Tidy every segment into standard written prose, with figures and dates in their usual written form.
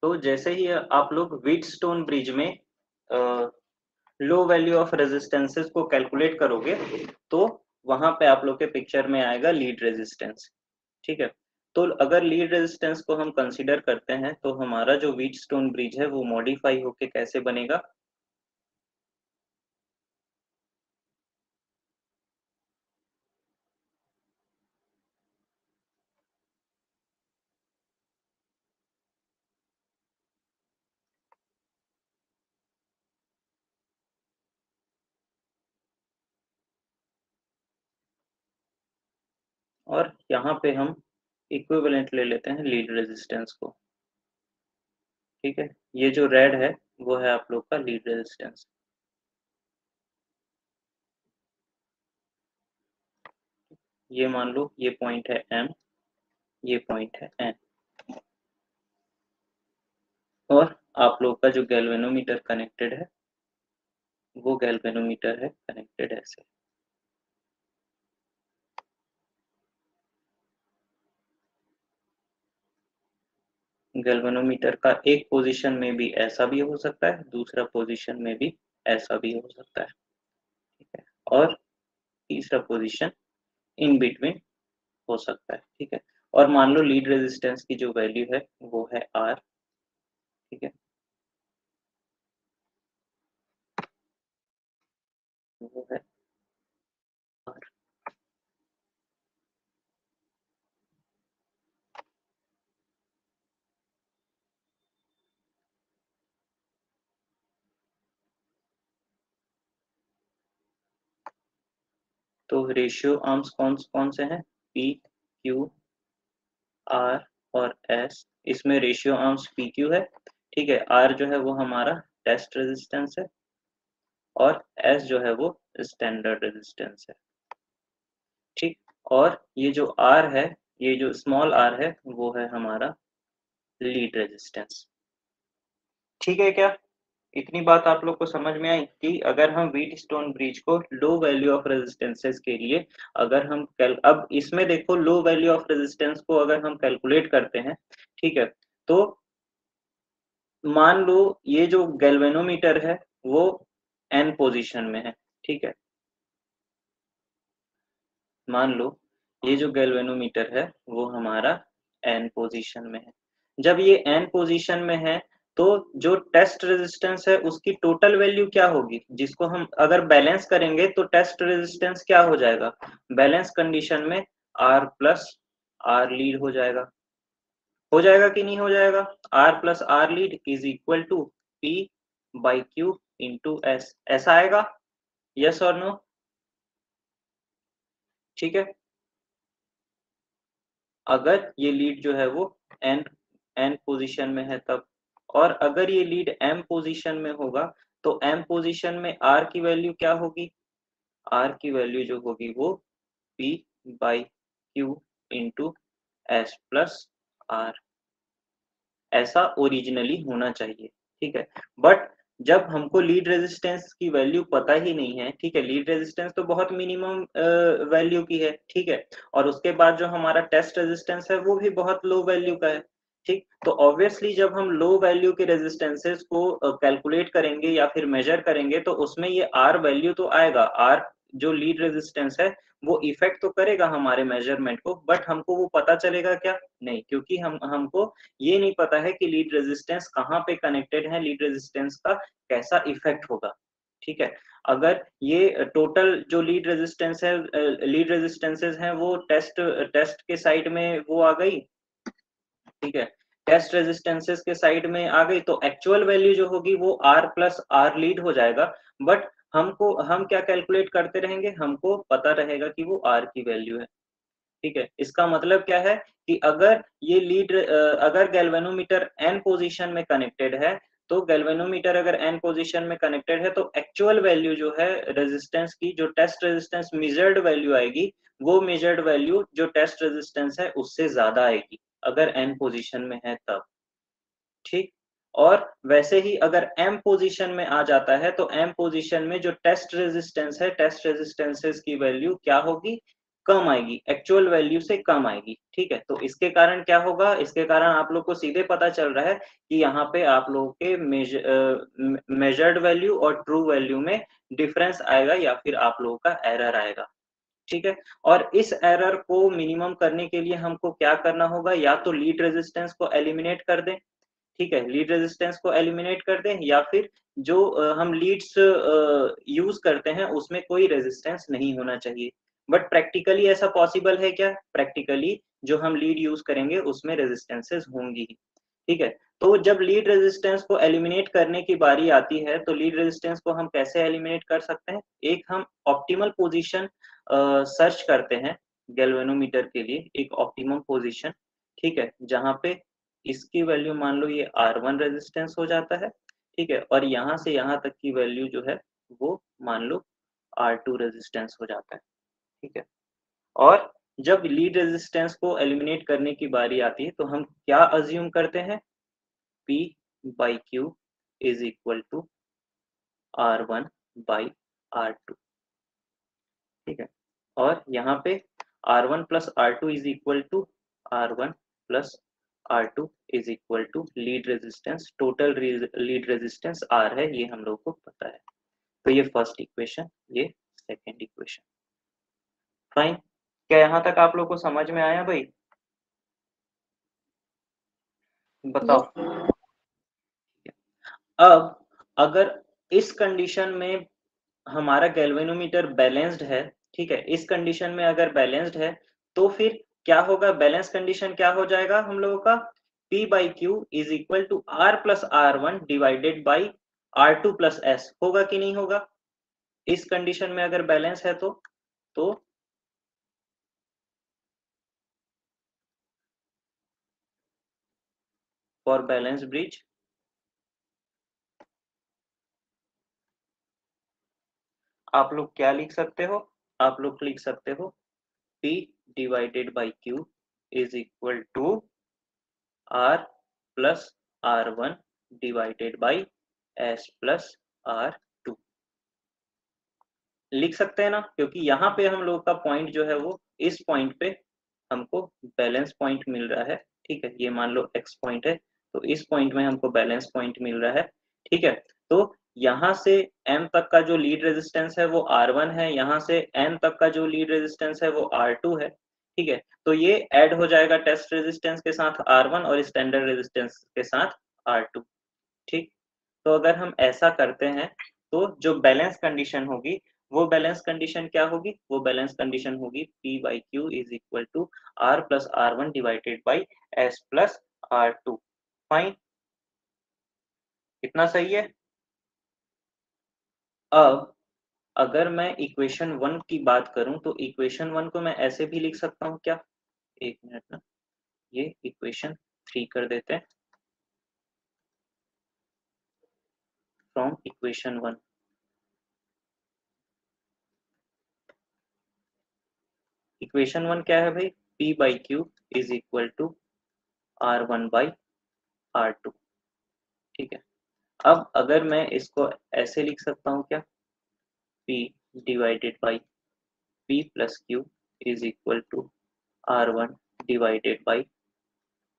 तो जैसे ही आप लोग व्हीटस्टोन ब्रिज में लो वैल्यू ऑफ रेजिस्टेंसेस को कैलकुलेट करोगे तो वहां पे आप लोग के पिक्चर में आएगा लीड रेजिस्टेंस। ठीक है, तो अगर लीड रेजिस्टेंस को हम कंसीडर करते हैं तो हमारा जो व्हीटस्टोन ब्रिज है वो मॉडिफाई होके कैसे बनेगा। और यहाँ पे हम इक्विवेलेंट ले लेते हैं लीड रेजिस्टेंस को। ठीक है, ये जो रेड है वो है आप लोग का लीड रेजिस्टेंस। ये मान लो ये पॉइंट है M, ये पॉइंट है N, और आप लोग का जो गैल्वेनोमीटर कनेक्टेड है वो गैल्वेनोमीटर है कनेक्टेड ऐसे। गैल्वेनोमीटर का एक पोजीशन में भी ऐसा भी हो सकता है, दूसरा पोजीशन में भी ऐसा भी हो सकता है। ठीक है, और तीसरा पोजीशन इन बिटवीन हो सकता है। ठीक है, और मान लो लीड रेजिस्टेंस की जो वैल्यू है वो है R। ठीक है, वो है R। तो रेशियो आर्म्स कौन कौन से हैं, P, Q, R और S। इसमें रेशियो आर्म्स PQ है। ठीक है, R जो है वो हमारा टेस्ट रेजिस्टेंस है और S जो है वो स्टैंडर्ड रेजिस्टेंस है। ठीक, और ये जो R है, ये जो स्मॉल r है वो है हमारा लीड रेजिस्टेंस। ठीक है क्या, इतनी बात आप लोग को समझ में आई कि अगर हम व्हीटस्टोन ब्रिज को लो वैल्यू ऑफ रेजिस्टेंसेस के लिए अगर हम अब इसमें देखो लो वैल्यू ऑफ रेजिस्टेंस को अगर हम कैलकुलेट करते हैं, ठीक है, तो मान लो ये जो गैल्वेनोमीटर है वो N पोजीशन में है। ठीक है, मान लो ये जो गैल्वेनोमीटर है वो हमारा N पोजीशन में है। जब ये N पोजीशन में है तो जो टेस्ट रेजिस्टेंस है उसकी टोटल वैल्यू क्या होगी, जिसको हम अगर बैलेंस करेंगे तो टेस्ट रेजिस्टेंस क्या हो जाएगा, बैलेंस कंडीशन में R प्लस R लीड हो जाएगा कि नहीं हो जाएगा। R plus R lead is equal to P by Q into S, ऐसा आएगा, यस और नो। ठीक है, अगर ये लीड जो है वो एन पोजीशन में है तब, और अगर ये लीड M पोजीशन में होगा तो M पोजीशन में R की वैल्यू क्या होगी, R की वैल्यू जो होगी वो P by Q into S plus R, ऐसा ओरिजिनली होना चाहिए। ठीक है, बट जब हमको लीड रेजिस्टेंस की वैल्यू पता ही नहीं है, ठीक है, लीड रेजिस्टेंस तो बहुत मिनिमम वैल्यू की है। ठीक है, और उसके बाद जो हमारा टेस्ट रेजिस्टेंस है वो भी बहुत लो वैल्यू का है। ठीक, तो ऑब्वियसली जब हम लो वैल्यू के रेजिस्टेंसेस को कैलकुलेट करेंगे या फिर मेजर करेंगे तो उसमें ये R वैल्यू तो आएगा, R जो लीड रेजिस्टेंस है वो इफेक्ट तो करेगा हमारे मेजरमेंट को, बट हमको वो पता चलेगा क्या, नहीं, क्योंकि हमको ये नहीं पता है कि लीड रेजिस्टेंस कहाँ पे कनेक्टेड है, लीड रेजिस्टेंस का कैसा इफेक्ट होगा। ठीक है, अगर ये टोटल जो लीड रेजिस्टेंस है, लीड रेजिस्टेंसेस हैं वो टेस्ट टेस्ट के साइड में वो आ गई। ठीक है, टेस्ट रेजिस्टेंसेस के साइड में आ गई तो एक्चुअल वैल्यू जो होगी वो R प्लस R लीड हो जाएगा, बट हम क्या कैलकुलेट करते रहेंगे, हमको पता रहेगा कि वो R की वैल्यू है। ठीक है, इसका मतलब क्या है कि अगर ये लीड अगर गैल्वेनोमीटर N पोजीशन में कनेक्टेड है तो गैल्वेनोमीटर अगर N पोजीशन में कनेक्टेड है तो एक्चुअल वैल्यू जो है रेजिस्टेंस की, जो टेस्ट रेजिस्टेंस मेजर्ड वैल्यू आएगी वो मेजर्ड वैल्यू जो टेस्ट रेजिस्टेंस है उससे ज्यादा आएगी अगर N पोजीशन में है तब। ठीक, और वैसे ही अगर M पोजीशन में आ जाता है तो M पोजीशन में जो टेस्ट रेजिस्टेंस है, टेस्ट रेजिस्टेंसेस की वैल्यू क्या होगी, कम आएगी, एक्चुअल वैल्यू से कम आएगी, ठीक है। तो इसके कारण क्या होगा, इसके कारण आप लोग को सीधे पता चल रहा है कि यहाँ पे आप लोगों के मेजर्ड वैल्यू और ट्रू वैल्यू में डिफरेंस आएगा या फिर आप लोगों का एरर आएगा, ठीक है। और इस एरर को मिनिमम करने के लिए हमको क्या करना होगा, या तो लीड रेजिस्टेंस को एलिमिनेट कर दें, ठीक है, लीड रेजिस्टेंस को एलिमिनेट कर दें, या फिर जो हम लीड्स यूज करते हैं उसमें कोई रेजिस्टेंस नहीं होना चाहिए। बट प्रैक्टिकली ऐसा पॉसिबल है क्या? प्रैक्टिकली जो हम लीड यूज करेंगे उसमें रेजिस्टेंसेस होंगी ही, ठीक है। तो जब लीड रेजिस्टेंस को एलिमिनेट करने की बारी आती है तो लीड रेजिस्टेंस को हम कैसे एलिमिनेट कर सकते हैं? एक हम ऑप्टिमल पोजीशन सर्च करते हैं गैल्वेनोमीटर के लिए, एक ऑप्टिमम पोजीशन, ठीक है, जहां पे इसकी वैल्यू मान लो ये R1 रेजिस्टेंस हो जाता है, ठीक है, और यहाँ से यहाँ तक की वैल्यू जो है वो मान लो R2 रेजिस्टेंस हो जाता है, ठीक है। और जब लीड रेजिस्टेंस को एलिमिनेट करने की बारी आती है तो हम क्या अज्यूम करते हैं? P by Q is equal to R1 by R2, ठीक है। और यहाँ पे R1 plus R2 is equal to R1 plus R2 is equal to lead resistance, total lead resistance R है, ये हम लोग को पता है। तो ये फर्स्ट इक्वेशन, ये सेकेंड इक्वेशन। फाइन, क्या यहाँ तक आप लोग को समझ में आया भाई? बताओ। अब अगर इस कंडीशन में हमारा गैल्वेनोमीटर बैलेंस्ड है, ठीक है, इस कंडीशन में अगर बैलेंस्ड है तो फिर क्या होगा? बैलेंस कंडीशन क्या हो जाएगा हम लोगों का? P by Q is equal to R plus R1 divided by R2 plus S, होगा कि नहीं होगा? इस कंडीशन में अगर बैलेंस है तो फॉर बैलेंस ब्रिज आप लोग क्या लिख सकते हो? आप लोग लिख सकते हो P divided by Q is equal to R plus R1 divided by S plus R2, लिख सकते हैं ना, क्योंकि यहाँ पे हम लोग का पॉइंट जो है वो इस पॉइंट पे हमको बैलेंस पॉइंट मिल रहा है, ठीक है। ये मान लो x पॉइंट है, तो इस पॉइंट में हमको बैलेंस पॉइंट मिल रहा है, ठीक है। तो यहाँ से m तक का जो लीड रेजिस्टेंस है वो R1 है, यहाँ से n तक का जो लीड रेजिस्टेंस है वो R2 है, ठीक है। तो ये ऐड हो जाएगा टेस्ट रेजिस्टेंस के साथ R1 और स्टैंडर्ड रेजिस्टेंस के साथ R2, ठीक। तो अगर हम ऐसा करते हैं तो जो बैलेंस कंडीशन होगी वो बैलेंस कंडीशन क्या होगी? वो बैलेंस कंडीशन होगी P by Q is equal to R plus R1 divided by S plus R2। Fine, कितना सही है? अब अगर मैं इक्वेशन 1 की बात करूं तो इक्वेशन 1 को मैं ऐसे भी लिख सकता हूं क्या? एक मिनट ना, ये इक्वेशन 3 कर देते हैं। फ्रॉम इक्वेशन 1, इक्वेशन 1 क्या है भाई? P by Q is equal to R1 by R2, ठीक है। अब अगर मैं इसको ऐसे लिख सकता हूँ क्या? P divided by P plus Q is equal to R1 divided by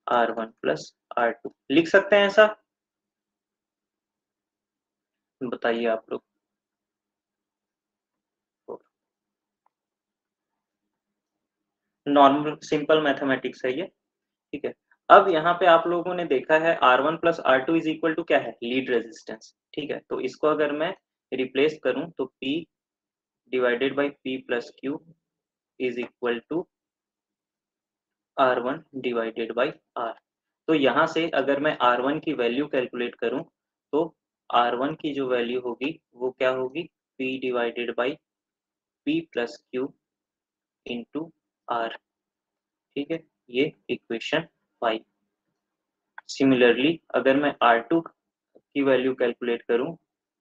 R1 plus R2, लिख सकते हैं ऐसा? बताइए आप लोग। नॉर्मल सिंपल मैथमेटिक्स है ये, ठीक है। अब यहाँ पे आप लोगों ने देखा है R1 plus R2 is equal to क्या है? लीड रेजिस्टेंस, ठीक है। तो इसको अगर मैं रिप्लेस करूं तो P divided by P plus Q is equal to R1 divided by R। तो यहाँ से अगर मैं R1 की वैल्यू कैलकुलेट करूं तो R1 की जो वैल्यू होगी वो क्या होगी? P divided by P plus Q into R, ठीक है। ये इक्वेशन 5। सिमिलरली अगर मैं R2 की वैल्यू कैलकुलेट करूं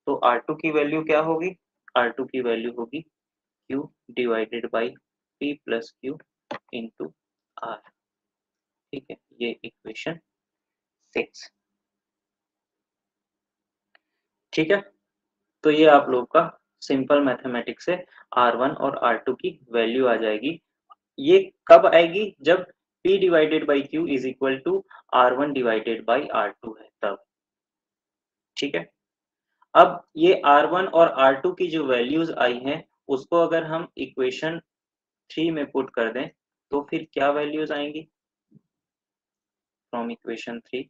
तो R2 की वैल्यू क्या होगी? R2 की वैल्यू होगी Q divided by P plus Q into R, ठीक है। ये इक्वेशन 6, ठीक है। तो ये आप लोग का सिंपल मैथमेटिक्स से R1 और R2 की वैल्यू आ जाएगी ये कब आएगी? जब P divided by Q is equal to R1 divided by R2 है तब। ठीक है, अब ये R1 और R2 की जो वैल्यूज आई हैं उसको अगर हम इक्वेशन 3 में पुट कर दें तो फिर क्या वैल्यूज आएंगी फ्रॉम इक्वेशन 3?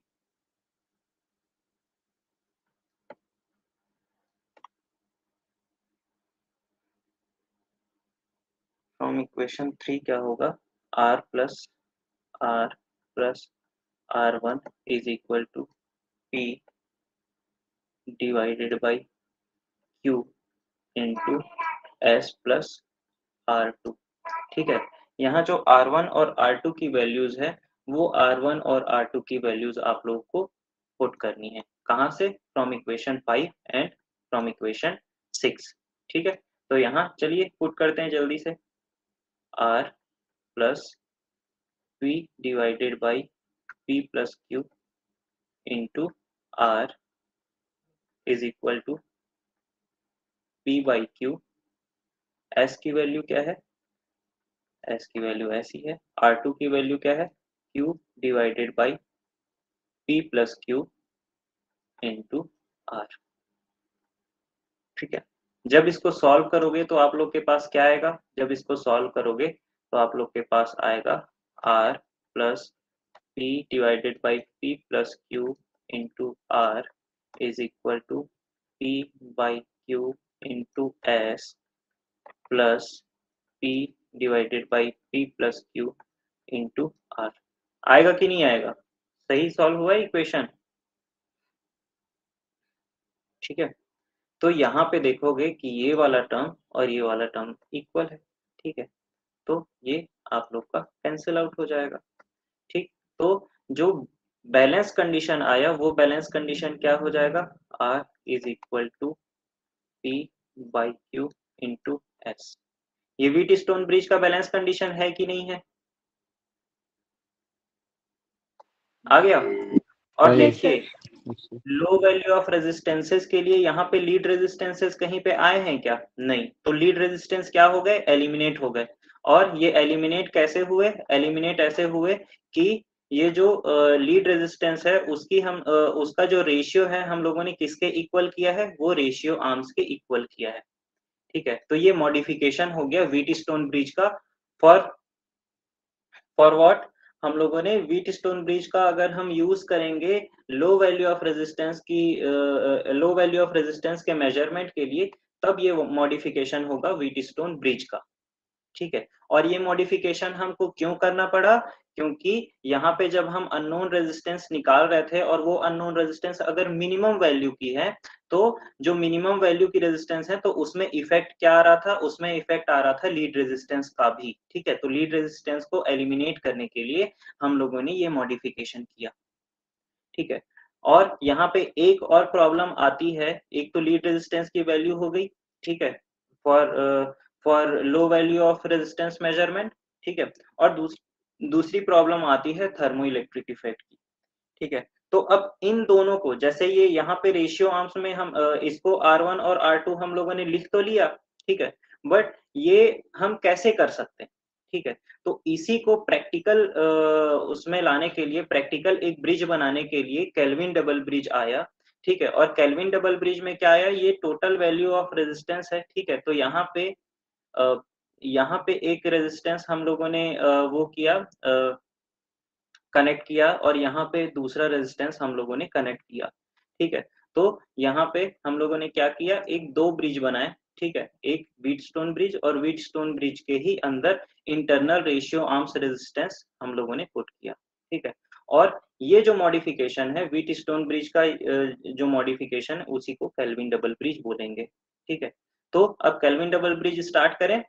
फ्रॉम इक्वेशन 3 क्या होगा? R plus R1 is equal to P divided by Q into S plus R2। ठीक है, यहाँ जो R1 और R2 की वैल्यूज है वो R1 और R2 की वैल्यूज आप लोगों को पुट करनी है। कहाँ से? From equation 5 and from equation 6। ठीक है, तो यहाँ चलिए पुट करते हैं जल्दी से। R plus P divided by P plus Q into R is equal to P by Q। S की वैल्यू क्या है? S की वैल्यू ऐसी है। R2 की वैल्यू क्या है? Q divided by P plus Q into R। ठीक है, जब इसको सॉल्व करोगे तो आप लोग के पास क्या आएगा? जब इसको सॉल्व करोगे तो आप लोग के पास आएगा R plus P divided by P plus Q into R is equal to P by Q into S plus P divided by P plus Q into R। आएगा कि नहीं आएगा? सही सॉल्व हुआ इक्वेशन? ठीक है, तो यहाँ पे देखोगे कि ये वाला टर्म और ये वाला टर्म इक्वल है। ठीक है, तो ये आप लोग का कैंसिल आउट हो जाएगा। ठीक, तो जो बैलेंस कंडीशन आया वो बैलेंस कंडीशन क्या हो जाएगा? R is equal to P by Q into S। ये व्हीट स्टोन ब्रिज का बैलेंस कंडीशन है कि नहीं है? आ गया। और यस देखिए sir. Low value of resistances के लिए यहाँ पे लीड रेजिस्टेंसेस कहीं पे आए हैं क्या? नहीं, तो लीड रेजिस्टेंस क्या हो गए? एलिमिनेट हो गए। और ये एलिमिनेट कैसे हुए? एलिमिनेट ऐसे हुए कि ये जो लीड रेजिस्टेंस है उसकी हम उसका जो रेशियो है हम लोगों ने किसके इक्वल किया है? वो रेशियो आर्म्स के इक्वल किया है। ठीक है, तो ये मॉडिफिकेशन हो गया व्हीट स्टोन ब्रिज का। For for what? हम लोगों ने व्हीट स्टोन ब्रिज का अगर हम यूज करेंगे लो वैल्यू ऑफ रेजिस्टेंस की लो वैल्यू ऑफ रेजिस्टेंस के मेजरमेंट के लिए, तब ये मॉडिफिकेशन होगा व्हीट स्टोन ब्रिज का। ठीक है, और ये मॉडिफिकेशन हमको क्यों करना पड़ा? क्योंकि यहाँ पे जब हम अननोन रेजिस्टेंस निकाल रहे थे और वो अननोन रेजिस्टेंस अगर मिनिमम वैल्यू की है तो जो मिनिमम वैल्यू की रेजिस्टेंस है तो उसमें इफेक्ट क्या आ रहा था? उसमें इफेक्ट आ रहा था लीड रेजिस्टेंस का भी। ठीक है, तो लीड रेजिस्टेंस को एलिमिनेट करने के लिए हम लोगों ने ये मॉडिफिकेशन किया। ठीक है, और यहाँ पे एक और प्रॉब्लम आती है। एक तो लीड रेजिस्टेंस की वैल्यू हो गई। ठीक है, for for low value of resistance measurement. ठीक है, और दूसरी प्रॉब्लम आती है थर्मो इलेक्ट्रिक इफेक्ट की। ठीक है, तो अब इन दोनों को जैसे ये यहाँ पे रेशियो आर्म्स में हम इसको R1 और R2 हम लोगों ने लिख तो लिया। ठीक है, बट ये हम कैसे कर सकते हैं? ठीक है, तो इसी को प्रैक्टिकल उसमें लाने के लिए, प्रैक्टिकल एक ब्रिज बनाने के लिए केल्विन डबल ब्रिज आया। ठीक है, और केल्विन डबल ब्रिज में क्या आया? ये टोटल वैल्यू ऑफ रेजिस्टेंस है। ठीक है, तो अ, यहाँ पे एक रेजिस्टेंस हम लोगों ने वो किया, कनेक्ट किया, और यहाँ पे दूसरा रेजिस्टेंस हम लोगों ने कनेक्ट किया। ठीक है, तो यहाँ पे हम लोगों ने क्या किया? एक दो ब्रिज बनाए। ठीक है, एक व्हीटस्टोन ब्रिज, और व्हीटस्टोन ब्रिज के ही अंदर इंटरनल रेशियो आर्म्स रेजिस्टेंस हम लोगों ने पुट किया। ठीक है, और ये जो मॉडिफिकेशन है व्हीटस्टोन ब्रिज का, जो मॉडिफिकेशन है उसी को केल्विन डबल ब्रिज बोलेंगे। ठीक है, तो अब केल्विन डबल ब्रिज स्टार्ट करें।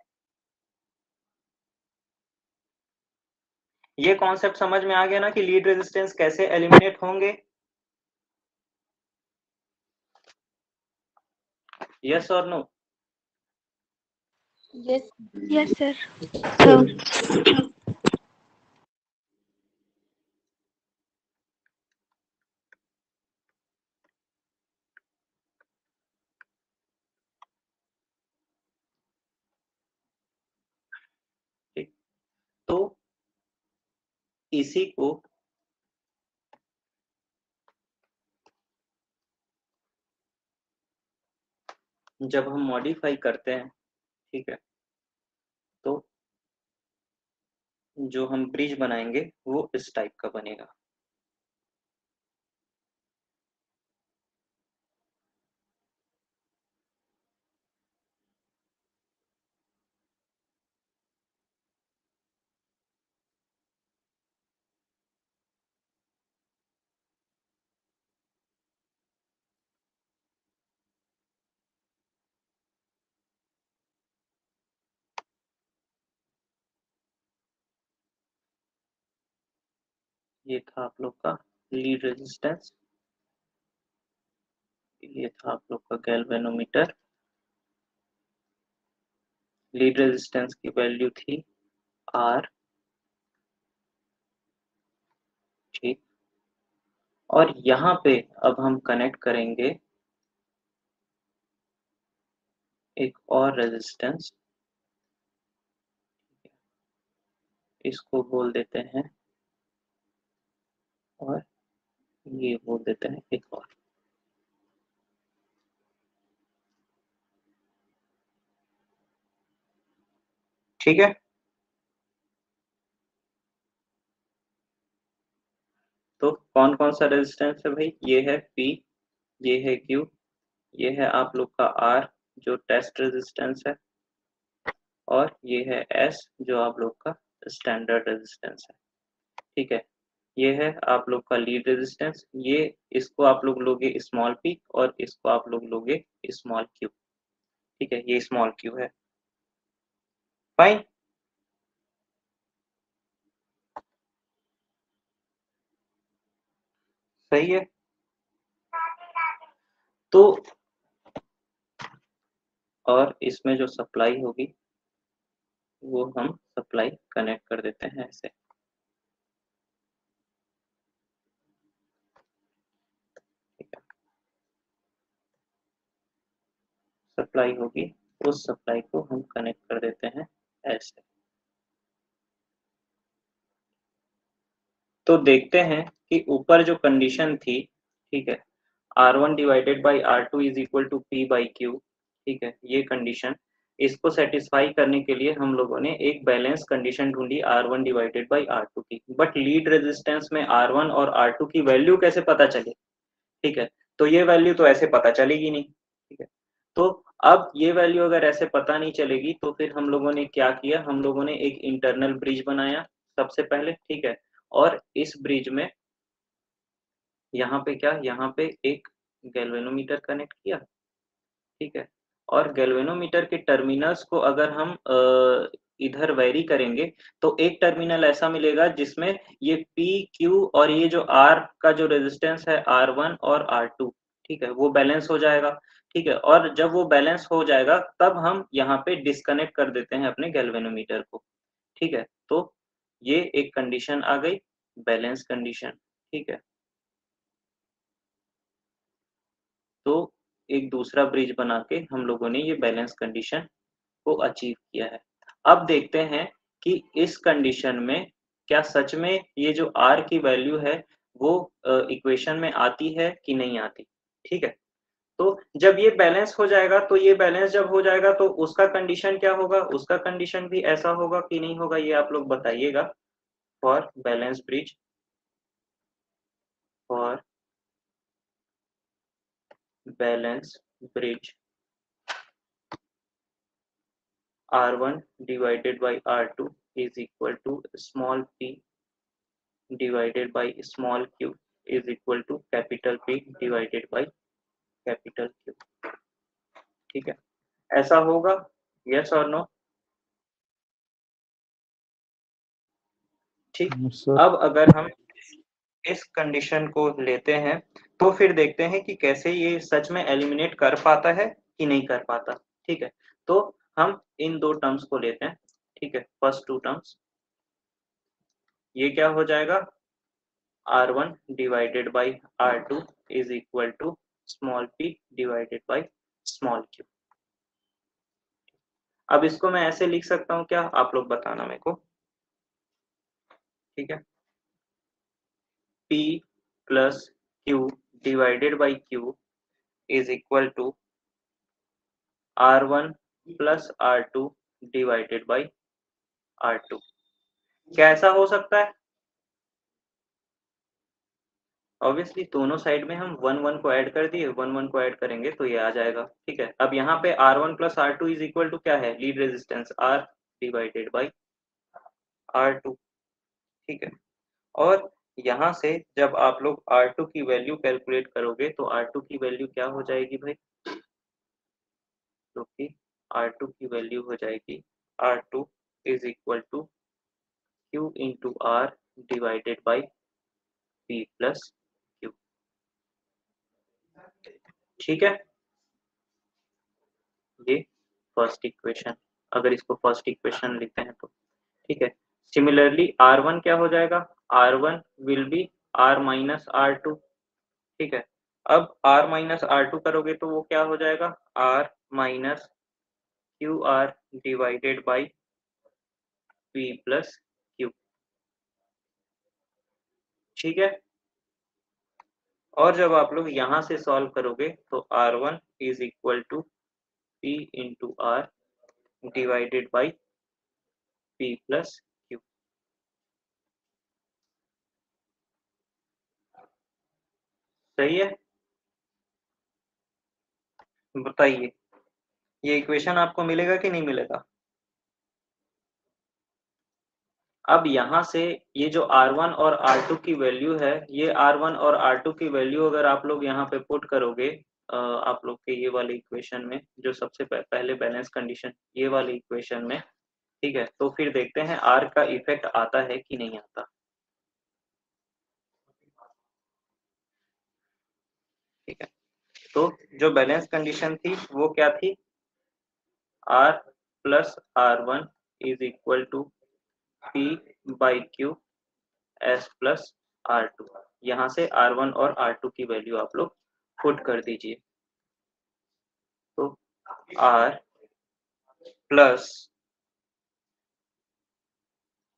ये कॉन्सेप्ट समझ में आ गया ना कि लीड रेजिस्टेंस कैसे एलिमिनेट होंगे? यस और नो? Yes yes sir. ठीक, इसी को जब हम मॉडिफाई करते हैं, ठीक है, तो जो हम ब्रिज बनाएंगे वो इस टाइप का बनेगा। ये था आप लोग का लीड रेजिस्टेंस, ये था आप लोग का गैल्वेनोमीटर। लीड रेजिस्टेंस की वैल्यू थी आर, ठीक। और यहाँ पे अब हम कनेक्ट करेंगे एक और रेजिस्टेंस, इसको बोल देते हैं, और ये बोल देते हैं एक और। ठीक है, तो कौन कौन सा रेजिस्टेंस है भाई? ये है P, ये है Q, ये है आप लोग का R जो टेस्ट रेजिस्टेंस है, और ये है S जो आप लोग का स्टैंडर्ड रेजिस्टेंस है। ठीक है, ये है आप लोग का लीड रेजिस्टेंस, ये इसको आप लोग लोगे स्मॉल p और इसको आप लोग लोगे स्मॉल q। ठीक है, ये स्मॉल q है। फाइन। सही है, तो और इसमें जो सप्लाई होगी वो हम सप्लाई कनेक्ट कर देते हैं ऐसे। ठीक है, सप्लाई होगी, उस सप्लाई को हम कनेक्ट कर देते हैं ऐसे। तो देखते हैं कि ऊपर जो कंडीशन थी, ठीक है, R1 divided by R2 is equal to P by Q, ठीक है, ये कंडीशन, इसको सेटिस्फाई करने के लिए हम लोगों ने एक बैलेंस कंडीशन ढूंढी R1 डिवाइडेड बाई R2 की। बट लीड रेजिस्टेंस में R1 और R2 की वैल्यू कैसे पता चले? ठीक है, तो ये वैल्यू तो ऐसे पता चलेगी नहीं। ठीक है, तो अब ये वैल्यू अगर ऐसे पता नहीं चलेगी तो फिर हम लोगों ने क्या किया, हम लोगों ने एक इंटरनल ब्रिज बनाया सबसे पहले। ठीक है, और इस ब्रिज में यहाँ पे क्या, यहाँ पे एक गैल्वेनोमीटर कनेक्ट किया। ठीक है, और गैल्वेनोमीटर के टर्मिनल्स को अगर हम इधर वेरी करेंगे तो एक टर्मिनल ऐसा मिलेगा जिसमें ये P Q और ये जो R का जो रेजिस्टेंस है R1 और R2, ठीक है, वो बैलेंस हो जाएगा। ठीक है, और जब वो बैलेंस हो जाएगा तब हम यहाँ पे डिस्कनेक्ट कर देते हैं अपने गैल्वेनोमीटर को। ठीक है, तो ये एक कंडीशन आ गई, बैलेंस कंडीशन। ठीक है, तो एक दूसरा ब्रिज बना के हम लोगों ने ये बैलेंस कंडीशन को अचीव किया है। अब देखते हैं कि इस कंडीशन में क्या सच में ये जो R की वैल्यू है वो इक्वेशन में आती है कि नहीं आती। ठीक है, तो जब ये बैलेंस हो जाएगा, तो ये बैलेंस जब हो जाएगा तो उसका कंडीशन क्या होगा, उसका कंडीशन भी ऐसा होगा कि नहीं होगा, ये आप लोग बताइएगा। For balance bridge, for balance bridge R1 divided by R2 is equal to small p divided by small q is equal to capital P divided by capital Q। ठीक है, ऐसा होगा, यस और नो? ठीक, अब अगर हम इस कंडीशन को लेते हैं तो फिर देखते हैं कि कैसे ये सच में एलिमिनेट कर पाता है कि नहीं कर पाता। ठीक है, तो हम इन दो टर्म्स को लेते हैं। ठीक है, फर्स्ट टू टर्म्स, ये क्या हो जाएगा, R1 divided by R2 is equal to small p divided by small q। अब इसको मैं ऐसे लिख सकता हूँ क्या, आप लोग बताना मेरे को। ठीक है, P plus Q divided by Q is equal to R1 plus R2 divided by R2। क्या ऐसा हो सकता है? ऑब्वियसली दोनों साइड में हम वन वन को ऐड कर दिए, वन वन को ऐड करेंगे तो ये आ जाएगा। ठीक है, अब यहाँ पे R1 plus R2 is equal to क्या है? Lead resistance R divided by R2। ठीक है, और यहाँ से जब आप लोग R2 की वैल्यू कैलकुलेट करोगे तो R2 की वैल्यू क्या हो जाएगी भाई? क्योंकि R2 की वैल्यू हो जाएगी R2 is equal to Q into R divided by P plus Q। ठीक है, ये फर्स्ट इक्वेशन, अगर इसको फर्स्ट इक्वेशन लिखते हैं तो ठीक है। सिमिलरली R1 क्या हो जाएगा? R1 will be R minus R2। ठीक है, अब R माइनस R2 करोगे तो वो क्या हो जाएगा? R minus QR divided by P plus Q। ठीक है, और जब आप लोग यहाँ से सॉल्व करोगे तो R1 is equal to P into R divided by P plus Q। सही है, बताइए ये इक्वेशन आपको मिलेगा कि नहीं मिलेगा? अब यहाँ से ये जो R1 और R2 की वैल्यू है, ये R1 और R2 की वैल्यू अगर आप लोग यहाँ पे पुट करोगे आप लोग के ये वाले इक्वेशन में, जो सबसे पहले बैलेंस कंडीशन ये वाले इक्वेशन में, ठीक है, तो फिर देखते हैं R का इफेक्ट आता है कि नहीं आता। ठीक है, तो जो बैलेंस कंडीशन थी वो क्या थी? R plus R1 is equal to P by Q S plus R2। यहाँ से R1 और R2 की वैल्यू आप लोग पुट कर दीजिए, तो R plus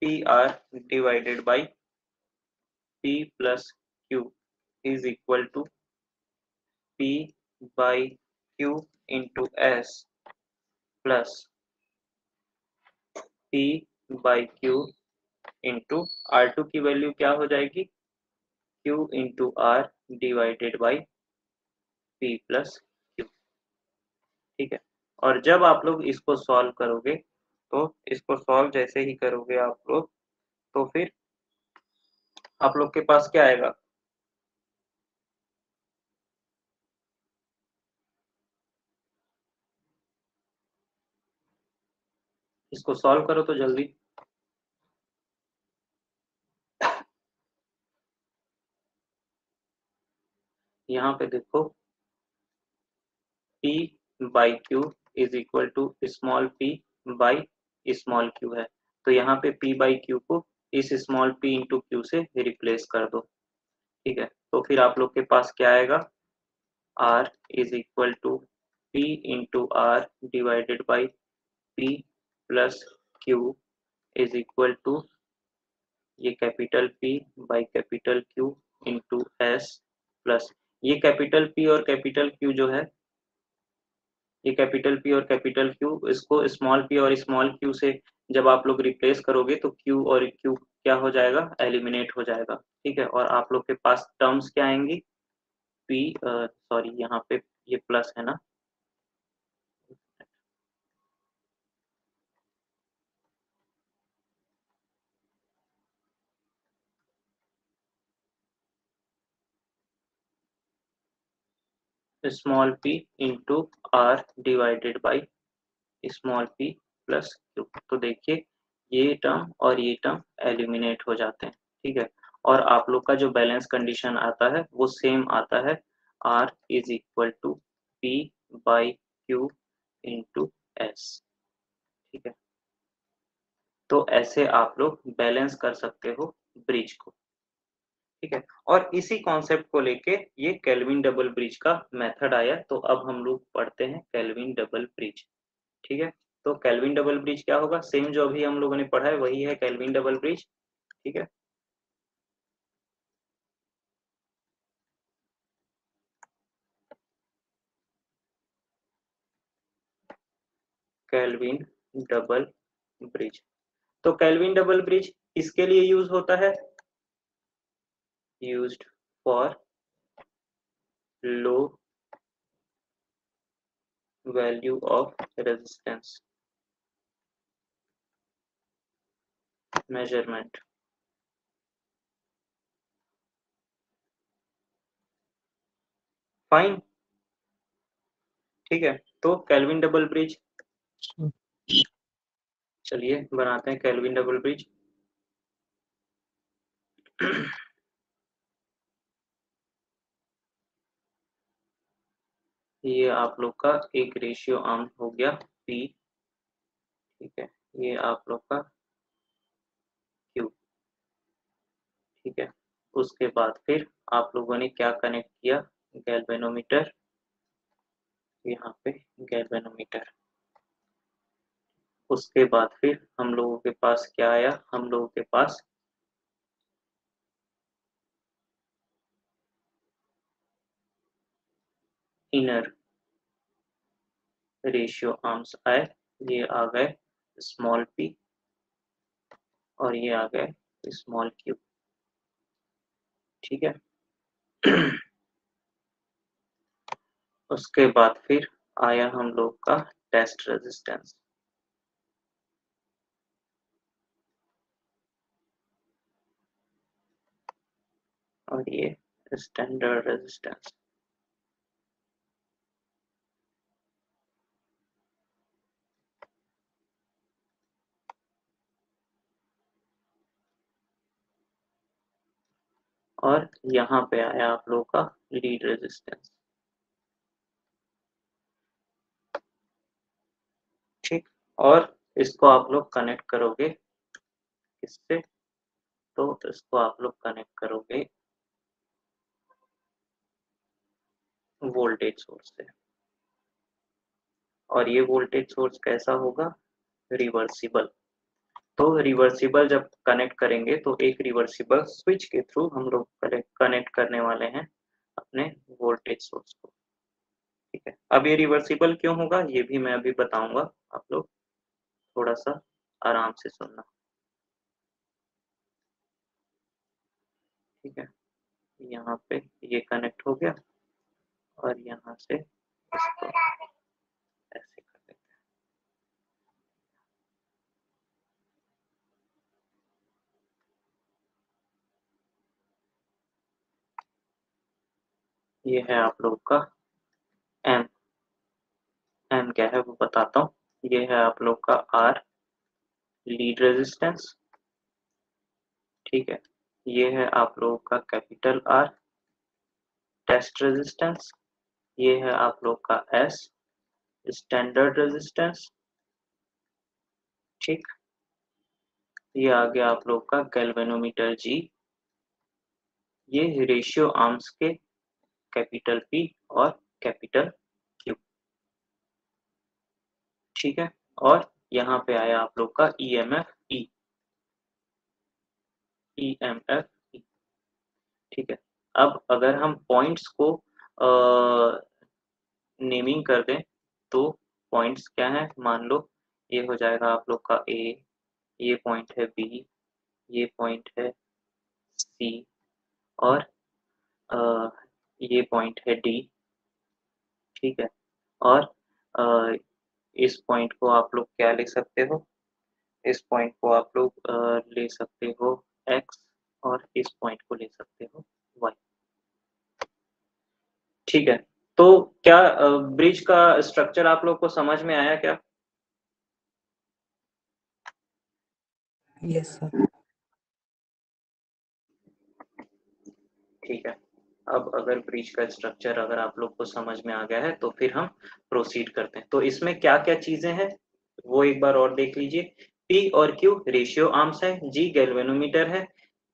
PR divided by P plus Q is equal to P by Q into S plus P by Q into R2 की वैल्यू क्या हो जाएगी? Q into R divided by P plus Q। ठीक है, और जब आप लोग इसको सॉल्व करोगे तो इसको सॉल्व जैसे ही करोगे आप लोग तो फिर आप लोग के पास क्या आएगा? इसको सॉल्व करो तो जल्दी। यहाँ पे देखो P by Q is equal to small p by small q है, तो यहाँ पे P बाई Q को इस स्मॉल p इंटू Q से रिप्लेस कर दो। ठीक है, तो फिर आप लोग के पास क्या आएगा? R is equal to P into R divided by P plus Q is equal to ये capital P by capital Q into S plus ये कैपिटल P और कैपिटल Q जो है, ये कैपिटल P और कैपिटल Q, इसको small p और small q से जब आप लोग रिप्लेस करोगे तो Q और Q क्या हो जाएगा? एलिमिनेट हो जाएगा। ठीक है, और आप लोग के पास टर्म्स क्या आएंगी? P सॉरी यहाँ पे ये प्लस है ना, small p into R divided by small p plus Q। तो देखिए ये टर्म और ये टर्म एलिमिनेट हो जाते हैं। ठीक है, और आप लोग का जो बैलेंस कंडीशन आता है वो सेम आता है, R is equal to P by Q into S। ठीक है, तो ऐसे आप लोग बैलेंस कर सकते हो ब्रिज को। ठीक है, और इसी कॉन्सेप्ट को लेके ये केल्विन डबल ब्रिज का मेथड आया, तो अब हम लोग पढ़ते हैं केल्विन डबल ब्रिज। ठीक है, तो केल्विन डबल ब्रिज क्या होगा? सेम जो अभी हम लोगों ने पढ़ा है वही है केल्विन डबल ब्रिज। ठीक है, केल्विन डबल ब्रिज। तो केल्विन डबल ब्रिज किसके लिए यूज होता है? Used for low value of resistance measurement. Fine, ठीक है। तो केल्विन डबल ब्रिज, चलिए बनाते हैं केल्विन डबल ब्रिज। ये आप लोग का एक रेशियो आर्म हो गया P, ठीक है। ये आप लोग का Q, ठीक है। उसके बाद फिर आप लोगों ने क्या कनेक्ट किया? गैल्वेनोमीटर, यहाँ पे गैल्वेनोमीटर। उसके बाद फिर हम लोगों के पास क्या आया? हम लोगों के पास इनर रेशियो आर्म्स आए। ये आ गए स्मॉल p और ये आ गए स्मॉल q, ठीक है। उसके बाद फिर आया हम लोग का टेस्ट रेजिस्टेंस, और ये स्टैंडर्ड रेजिस्टेंस। और यहाँ पे आया आप लोग का लीड रेजिस्टेंस, ठीक। और इसको आप लोग कनेक्ट करोगे किससे? तो इसको आप लोग कनेक्ट करोगे वोल्टेज सोर्स से। और ये वोल्टेज सोर्स कैसा होगा? रिवर्सिबल। तो रिवर्सिबल जब कनेक्ट करेंगे तो एक रिवर्सिबल स्विच के थ्रू हम लोग कनेक्ट करने वाले हैं अपने वोल्टेज सोर्स को, ठीक है। अब ये रिवर्सिबल क्यों होगा ये भी मैं अभी बताऊंगा, आप लोग थोड़ा सा आराम से सुनना, ठीक है। यहाँ पे ये कनेक्ट हो गया और यहाँ से इसको ऐसे कर देते हैं। ये है आप लोग का एम। एम क्या है वो बताता हूँ। ये है आप लोग का आर, लीड रेजिस्टेंस, ठीक है। ये है आप लोगों का कैपिटल आर, टेस्ट रेजिस्टेंस। ये है आप लोग का एस, स्टैंडर्ड रेजिस्टेंस, ठीक। ये आ गया आप लोग का गैल्वेनोमीटर जी। ये रेशियो आर्म्स के कैपिटल पी और कैपिटल क्यू, ठीक है। और यहाँ पे आया आप लोग का ईएमएफ ई, ईएमएफ ई, ठीक है। अब अगर हम पॉइंट्स को नेमिंग कर दें तो पॉइंट्स क्या है? मान लो ये हो जाएगा आप लोग का ए, ये पॉइंट है बी, ये पॉइंट है सी, और ये पॉइंट है डी, ठीक है। और इस पॉइंट को आप लोग क्या ले सकते हो? इस पॉइंट को आप लोग ले सकते हो x, और इस पॉइंट को ले सकते हो y, ठीक है। तो क्या ब्रिज का स्ट्रक्चर आप लोग को समझ में आया क्या? Yes sir. ठीक है। अब अगर ब्रिज का स्ट्रक्चर अगर आप लोग को समझ में आ गया है तो फिर हम प्रोसीड करते हैं। तो इसमें क्या क्या चीजें हैं वो एक बार और देख लीजिए। P और Q रेशियो आर्म्स है, G गैल्वेनोमीटर है,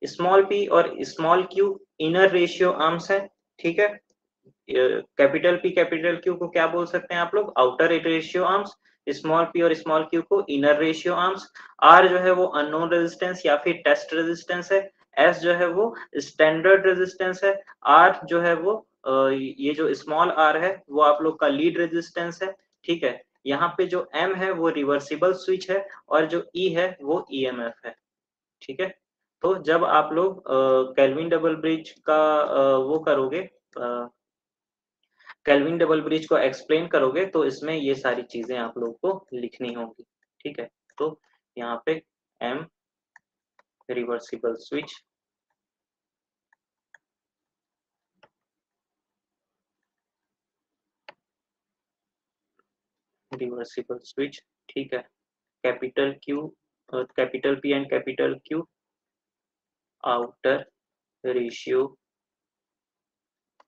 स्मॉल p और small q inner ratio arms है, ठीक है। कैपिटल P कैपिटल Q को क्या बोल सकते हैं आप लोग? Outer ratio arms. Small p और स्मॉल q को इनर रेशियो आर्म्स। R जो है वो अननोन रेजिस्टेंस या फिर टेस्ट रेजिस्टेंस है। S जो है वो स्टैंडर्ड रेजिस्टेंस है। R जो है वो ये जो स्मॉल r है वो आप लोग का लीड रेजिस्टेंस है, ठीक है। यहाँ पे जो M है वो रिवर्सिबल स्विच है और जो E है वो EMF है। ठीक है, तो जब आप लोग केल्विन डबल ब्रिज का वो करोगे, केल्विन डबल ब्रिज को एक्सप्लेन करोगे तो इसमें ये सारी चीजें आप लोगों को लिखनी होंगी। ठीक है, तो यहाँ पे M reversible switch, reversible switch, ठीक है, capital Q, capital P and capital Q, outer ratio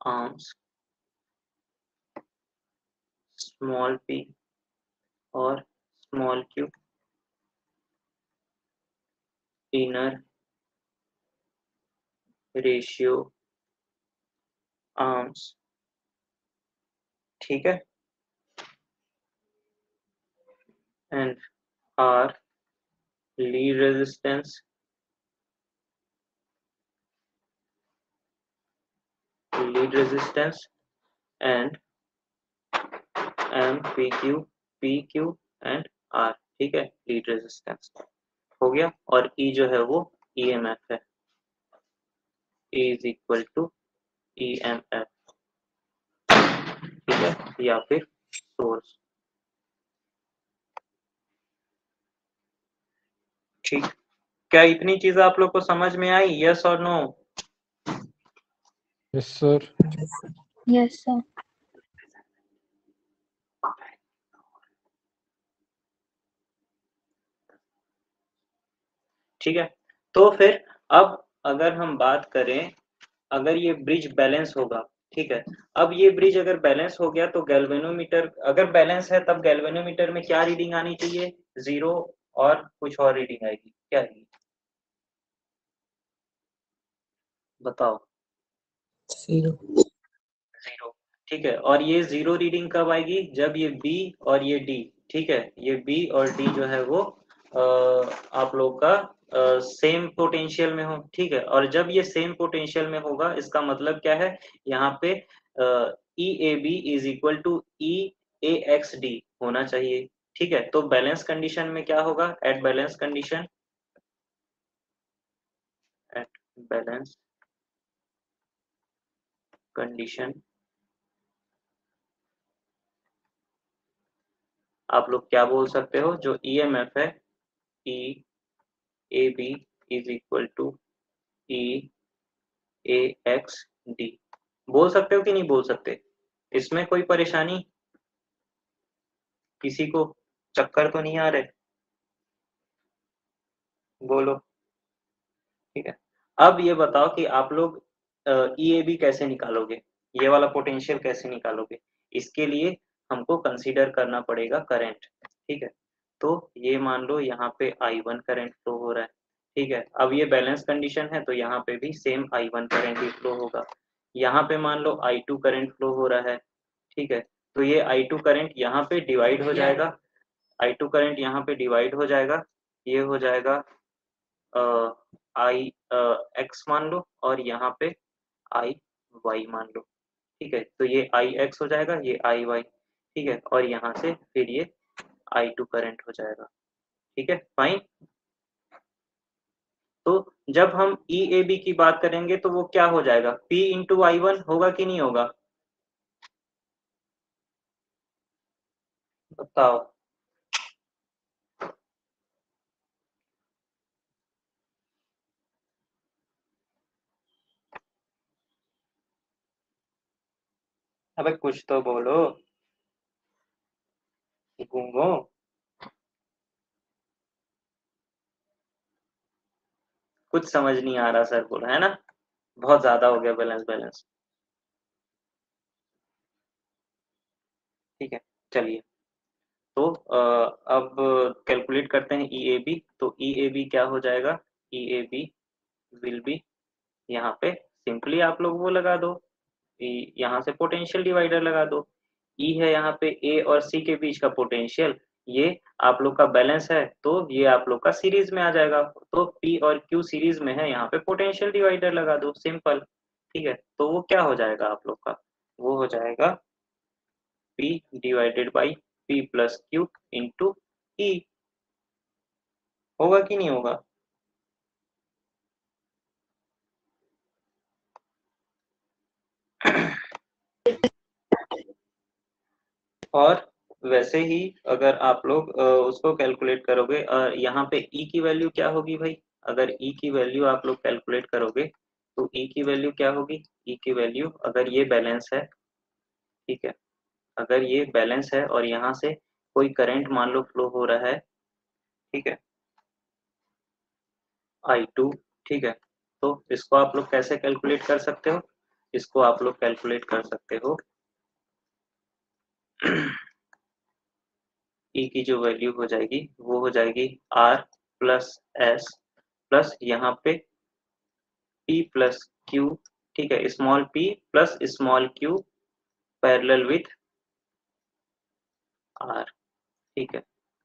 arms, small p और small q, inner ratio arms. ठीक है, and r lead resistance, lead resistance and M PQ PQ and R। ठीक है, lead resistance हो गया, और E जो है वो EMF है, E is equal to EMF। ठीक है, या फिर सोर्स। ठीक, क्या इतनी चीज आप लोग को समझ में आई? यस और no? Yes sir. Yes sir. ठीक है, तो फिर अब अगर हम बात करें, अगर ये ब्रिज बैलेंस होगा, ठीक है, अब ये ब्रिज अगर बैलेंस हो गया तो गैल्वेनोमीटर अगर बैलेंस है तब गैल्वेनोमीटर में क्या रीडिंग आनी चाहिए? 0 और कुछ और रीडिंग आएगी, क्या आएगी बताओ? 0। ठीक है, और ये 0 रीडिंग कब आएगी? जब ये B और ये D, ठीक है, ये B और D जो है वो आप लोग का सेम पोटेंशियल में हो। ठीक है, और जब ये सेम पोटेंशियल में होगा इसका मतलब क्या है? यहाँ पे EAB is equal to EAXD होना चाहिए। ठीक है, तो बैलेंस कंडीशन में क्या होगा? At balance condition, at balance condition आप लोग क्या बोल सकते हो? जो EMF है EAB is equal to EAXD बोल सकते हो कि नहीं बोल सकते? इसमें कोई परेशानी किसी को? चक्कर तो नहीं आ रहे? बोलो। ठीक है, अब ये बताओ कि आप लोग EAB कैसे निकालोगे, ये वाला पोटेंशियल कैसे निकालोगे? इसके लिए हमको कंसीडर करना पड़ेगा करंट। ठीक है, तो ये मान लो यहाँ पे I1 करंट फ्लो हो रहा है। ठीक है, अब ये बैलेंस कंडीशन है तो यहाँ पे भी सेम I1 करंट ही फ्लो होगा। यहाँ पे मान लो I2 करंट फ्लो हो रहा है। ठीक है, तो ये I2 करंट यहाँ पे डिवाइड हो जाएगा, I2 करंट यहाँ पे डिवाइड हो जाएगा, ये हो जाएगा आई एक्स मान लो और यहाँ पे आई वाई मान लो। ठीक है, तो ये आई एक्स हो जाएगा, ये आई वाई। ठीक है, और यहाँ से फिर ये I2 करंट हो जाएगा। ठीक है, फाइन। तो जब हम EAB की बात करेंगे तो वो क्या हो जाएगा? P इंटू I1 होगा कि नहीं होगा? बताओ। अबे कुछ तो बोलो गूंगो। कुछ समझ नहीं आ रहा सर बोला है ना, बहुत ज्यादा हो गया बैलेंस बैलेंस। ठीक है, चलिए, तो अब कैलकुलेट करते हैं EAB। तो EAB क्या हो जाएगा? EAB विल बी, यहाँ पे सिंपली आप लोग वो लगा दो, यहाँ से पोटेंशियल डिवाइडर लगा दो। E है यहाँ पे A और C के बीच का पोटेंशियल, ये आप लोग का बैलेंस है तो ये आप लोग का सीरीज में आ जाएगा। तो P और Q सीरीज में है, यहाँ पे पोटेंशियल डिवाइडर लगा दो, सिंपल। ठीक है, तो वो क्या हो जाएगा आप लोग का? वो हो जाएगा P divided by P plus Q into E। होगा कि नहीं होगा? और वैसे ही अगर आप लोग उसको कैलकुलेट करोगे, यहाँ पे E की वैल्यू क्या होगी भाई? अगर E की वैल्यू आप लोग कैलकुलेट करोगे तो E की वैल्यू क्या होगी? E की वैल्यू, अगर ये बैलेंस है, ठीक है, अगर ये बैलेंस है और यहाँ से कोई करंट मान लो फ्लो हो रहा है, ठीक है, I2, ठीक है, तो इसको आप लोग कैसे कैलकुलेट कर सकते हो? इसको आप लोग कैलकुलेट कर सकते हो E की जो वैल्यू हो जाएगी वो हो जाएगी R प्लस S प्लस यहाँ पे P प्लस Q, ठीक है, small p plus small q parallel with R, ठीक है,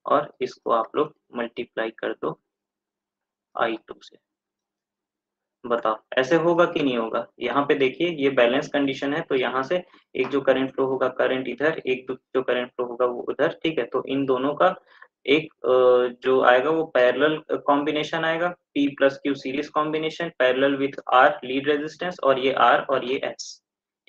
और इसको आप लोग मल्टीप्लाई कर दो I2 से। बताओ ऐसे होगा कि नहीं होगा? यहाँ पे देखिए ये बैलेंस कंडीशन है, तो यहाँ से एक जो करंट फ्लो होगा करंट इधर, एक जो करंट फ्लो होगा वो उधर, ठीक है, तो इन दोनों का एक जो आएगा वो पैरेलल कॉम्बिनेशन आएगा, P plus Q series combination parallel with R lead resistance, और ये R और ये S,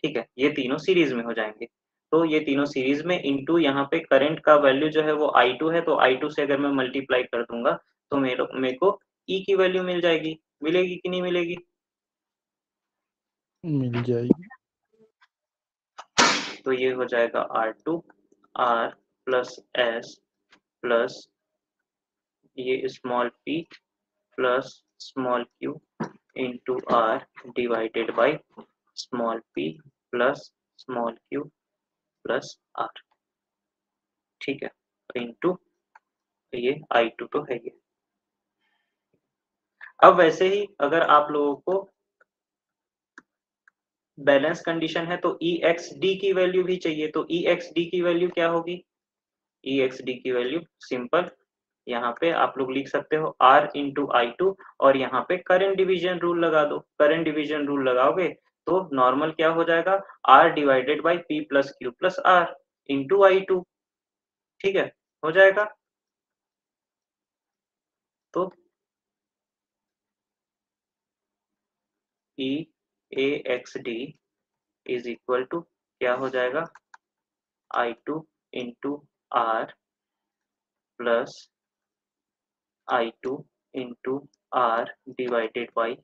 ठीक है, ये तीनों सीरीज में हो जाएंगे। तो ये तीनों सीरीज में इनटू यहाँ पे करंट का वैल्यू जो है वो I2 है, तो I2 से अगर मैं मल्टीप्लाई कर दूंगा तो मेरे को E की वैल्यू मिल जाएगी। मिलेगी कि नहीं मिलेगी? मिल जाएगी। तो ये हो जाएगा R2 R plus S plus ये small p plus small q into R divided by small p plus small q plus R, ठीक है, इंटू ये I2 तो है ये। अब वैसे ही अगर आप लोगों को बैलेंस कंडीशन है तो EXD की वैल्यू भी चाहिए, तो EXD की वैल्यू क्या होगी? EXD की वैल्यू सिंपल यहाँ पे आप लोग लिख सकते हो R इंटू I2, और यहाँ पे करंट डिवीजन रूल लगा दो। करंट डिवीजन रूल लगाओगे तो नॉर्मल क्या हो जाएगा? R divided by P plus Q plus R into I2, ठीक है, हो जाएगा। तो EAXD इज इक्वल टू क्या हो जाएगा? I2 into R plus I2 into R divided by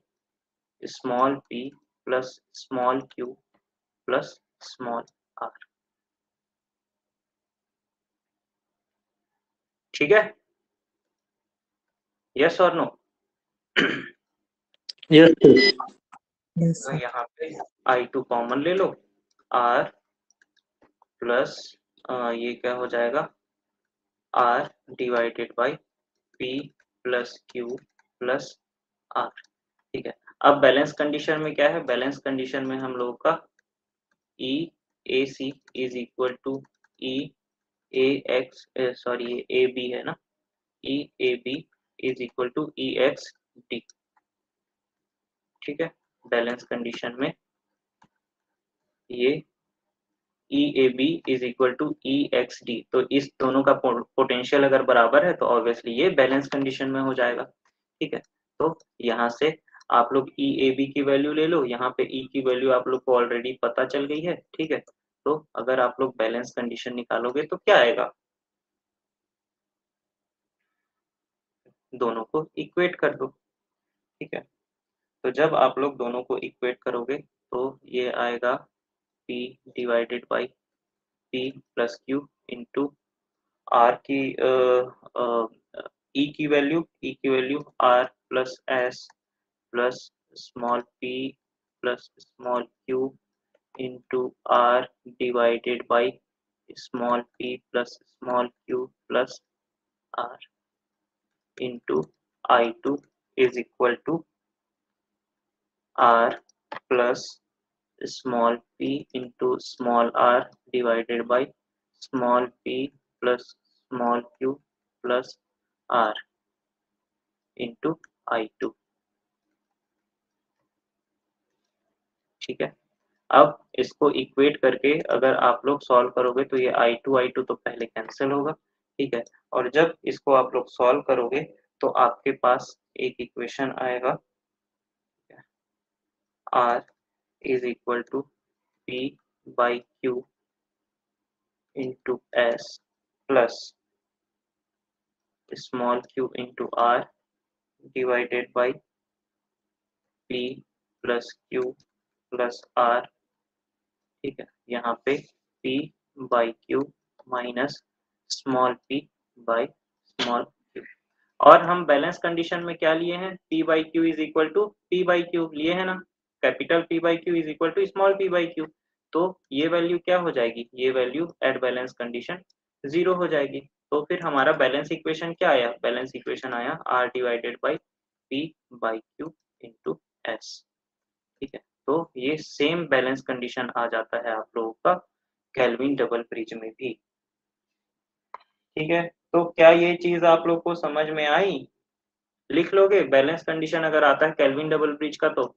small p plus small q plus small r, ठीक है, यस और नो? Yes sir. Yes, तो sir. यहाँ पे I2 कॉमन ले लो, R प्लस ये क्या हो जाएगा? R divided by P plus Q plus R, ठीक है। अब बैलेंस कंडीशन में क्या है? बैलेंस कंडीशन में हम लोगों का EAC is equal to EAX, sorry ये AB है ना, EAB is equal to EXD, ठीक है, बैलेंस कंडीशन में ये EAB is equal to EXD, तो इस दोनों का पोटेंशियल अगर बराबर है तो ऑब्वियसली ये बैलेंस कंडीशन में हो जाएगा, ठीक है। तो यहाँ से आप लोग EAB की वैल्यू ले लो, यहाँ पे E की वैल्यू आप लोग को ऑलरेडी पता चल गई है, ठीक है। तो अगर आप लोग बैलेंस कंडीशन निकालोगे तो क्या आएगा? दोनों को इक्वेट कर दो, ठीक है। तो जब आप लोग दोनों को इक्वेट करोगे तो ये आएगा P divided by P plus Q into R की E की value R plus S plus small p plus small q into R divided by small p plus small q plus R into I2 is equal to R plus small p into small r divided by small p plus small q plus r into I2, ठीक है। अब इसको equate करके अगर आप लोग solve करोगे तो ये I2 तो पहले कैंसिल होगा, ठीक है। और जब इसको आप लोग सॉल्व करोगे तो आपके पास एक इक्वेशन आएगा R is equal to P by Q into S plus small q into R divided by P plus Q plus R, ठीक है। यहाँ पे P by Q minus small p by small q। और हम balance condition में क्या लिए हैं, P by Q is equal to P by Q लिए है ना, capital P by Q is equal to small p by Q। तो ये वैल्यू क्या हो जाएगी, ये वैल्यू एट बैलेंस कंडीशन 0 हो जाएगी। तो फिर हमारा बैलेंस इक्वेशन क्या आया, बैलेंस इक्वेशन आया R divided by P by Q into S, ठीक है। तो ये सेम बैलेंस कंडीशन आ जाता है आप लोगों का केल्विन डबल ब्रिज में भी, ठीक है। तो क्या ये चीज आप लोग को समझ में आई, लिख लोगे बैलेंस कंडीशन अगर आता है केल्विन डबल ब्रिज का, तो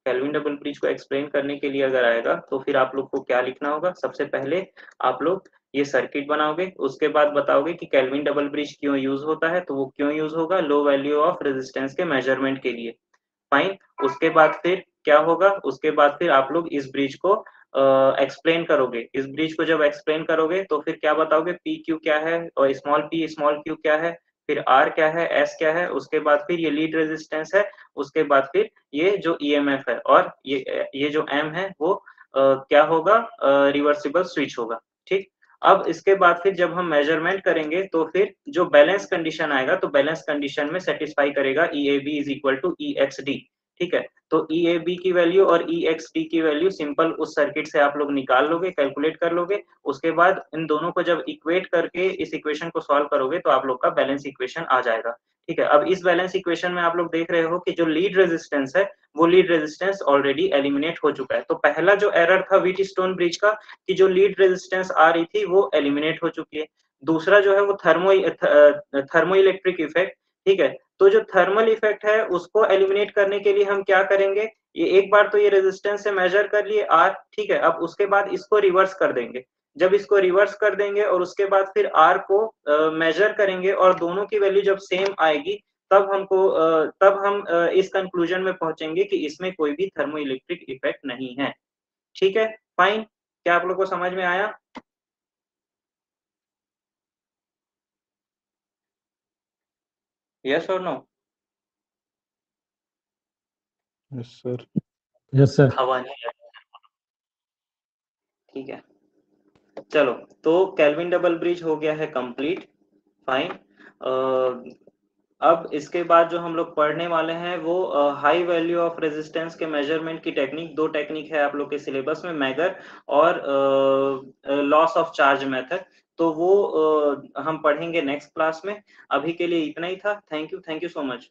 केल्विन डबल ब्रिज को एक्सप्लेन करने के लिए अगर आएगा तो फिर आप लोग को क्या लिखना होगा, सबसे पहले आप लोग ये सर्किट बनाओगे, उसके बाद बताओगे कि केल्विन डबल ब्रिज क्यों यूज होता है, तो वो क्यों यूज होगा, लो वैल्यू ऑफ रेजिस्टेंस के मेजरमेंट के लिए, फाइन। उसके बाद फिर क्या होगा, उसके बाद फिर आप लोग इस ब्रिज को एक्सप्लेन करोगे, इस ब्रिज को जब एक्सप्लेन करोगे तो फिर क्या बताओगे, पी क्यू क्या है और स्मॉल पी स्मॉल क्यू क्या है, फिर आर क्या है, एस क्या है, उसके बाद फिर ये लीड रेजिस्टेंस है, उसके बाद फिर ये जो ईएमएफ है, और ये जो एम है वो क्या होगा, रिवर्सिबल स्विच होगा, ठीक। अब इसके बाद फिर जब हम मेजरमेंट करेंगे तो फिर जो बैलेंस कंडीशन आएगा तो बैलेंस कंडीशन में सेटिस्फाई करेगा EAB is equal to EXD, ठीक है। तो EAB की वैल्यू और EXD की वैल्यू सिंपल उस सर्किट से आप लोग निकाल लोगे, कैलकुलेट कर लोगे, उसके बाद इन दोनों को जब इक्वेट करके इस इक्वेशन को सॉल्व करोगे तो आप लोग का बैलेंस इक्वेशन आ जाएगा, ठीक है। अब इस बैलेंस इक्वेशन में आप लोग देख रहे हो कि जो लीड रेजिस्टेंस है वो लीड रेजिस्टेंस ऑलरेडी एलिमिनेट हो चुका है। तो पहला जो एरर था व्हीटस्टोन ब्रिज का कि जो लीड रेजिस्टेंस आ रही थी वो एलिमिनेट हो चुकी है। दूसरा जो है वो थर्मो इलेक्ट्रिक इफेक्ट, ठीक है। तो जो थर्मल इफेक्ट है उसको एलिमिनेट करने के लिए हम क्या करेंगे, ये एक बार तो ये रेजिस्टेंस से मेजर कर लिए R, ठीक है। अब उसके बाद इसको रिवर्स कर देंगे, जब इसको रिवर्स कर देंगे और उसके बाद फिर R को मेजर करेंगे और दोनों की वैल्यू जब सेम आएगी तब हम इस कंक्लूजन में पहुंचेंगे कि इसमें कोई भी थर्मो इलेक्ट्रिक इफेक्ट नहीं है, ठीक है, फाइन। क्या आप लोग को समझ में आया? यस और no? Yes sir. Yes sir. हवा नहीं, ठीक है। चलो, तो केल्विन डबल ब्रिज हो गया है कंप्लीट, फाइन। अब इसके बाद जो हम लोग पढ़ने वाले हैं वो हाई वैल्यू ऑफ रेजिस्टेंस के मेजरमेंट की टेक्निक, दो टेक्निक है आप लोग के सिलेबस में, मैगर और लॉस ऑफ चार्ज मेथड। तो वो हम पढ़ेंगे नेक्स्ट क्लास में। अभी के लिए इतना ही था। Thank you so much.